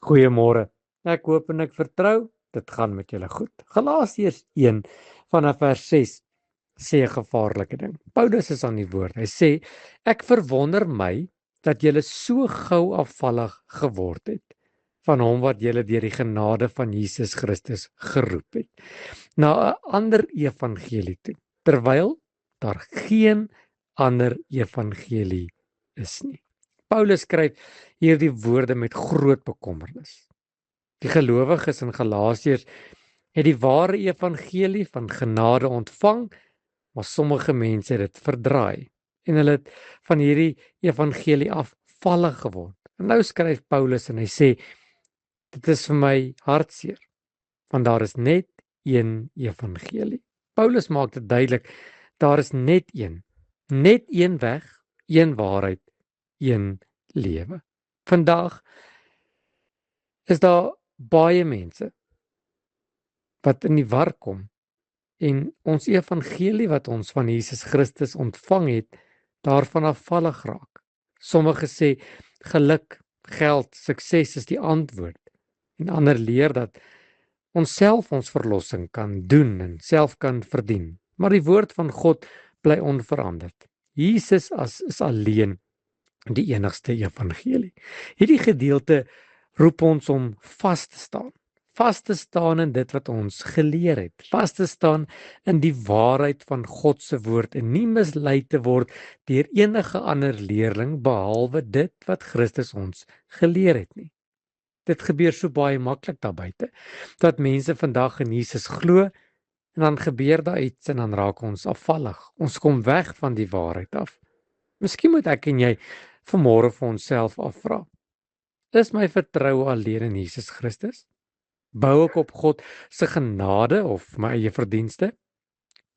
Goeiemôre. Ek hoop en ek vertrou, dit gaan met julle goed. Galasiërs 1 vanaf vers 6 sê 'n gevaarlike ding. Paulus is aan die woord. Hy sê, ek verwonder my dat julle so gou afvallig geword het van hom wat julle deur die genade van Jesus Christus geroep het, na 'n ander evangelie toe, terwyl daar geen ander evangelie is nie. Paulus skryf hierdie woorde met groot bekommernis. Die gelowiges in Galasiërs het die ware evangelie van genade ontvang, maar sommige mense het dit verdraai en hulle het van hierdie evangelie afvallig geword. En nou skryf Paulus en hy sê, dit is vir my hartseer, want daar is net een evangelie. Paulus maak dit duidelik, daar is net een weg, een waarheid, een lewe. Vandag is daar baie mense wat in die war kom en ons evangelie wat ons van Jesus Christus ontvang het, daarvan afvallig raak. Sommige sê geluk, geld, sukses is die antwoord en ander leer dat ons self ons verlossing kan doen en self kan verdien. Maar die woord van God bly onveranderd. Jesus is alleen die enigste evangelie. Hierdie gedeelte roep ons om vas te staan in dit wat ons geleer het, vas te staan in die waarheid van God se woord en nie mislei te word deur enige ander leerling behalwe dit wat Christus ons geleer het nie. Dit gebeur so baie maklik daar buite, dat mense vandag in Jesus glo en dan gebeur daar iets en dan raak ons afvallig. Ons kom weg van die waarheid af. Miskien moet ek en jy vanmôre vir onsself afvra, is my vertroue alleen in Jesus Christus? Bou ek op God se genade of my eie verdienste?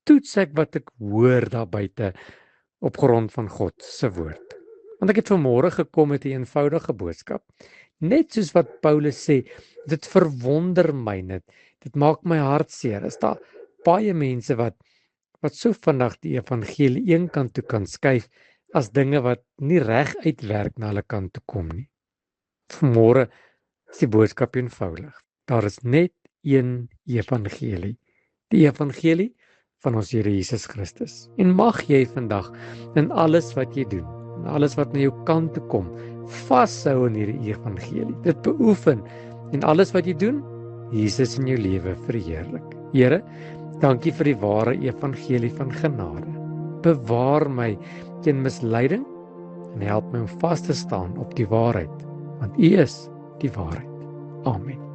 Toets ek wat ek hoor daar buite op grond van God se woord? Want ek het vanmôre gekom met 'n eenvoudige boodskap. Net soos wat Paulus sê, dit verwonder my net. Dit maak my hart seer. Is daar baie mense wat so vinnig die evangelie een kant toe kan skuif as dinge wat nie reg uitwerk na hulle kant toe kom nie. Vanmôre is die boodskap eenvoudig. Daar is net een evangelie. Die evangelie van ons Here Jesus Christus. En mag jy vandag in alles wat jy doen, en alles wat na jou kant toe kom, vashou in hierdie evangelie. Dit beoefen en alles wat jy doen, Jesus in jou lewe verheerlik. Here, dankie vir die ware evangelie van genade. Bewaar my teen misleiding en help my om vas te staan op die waarheid, want U is die waarheid. Amen.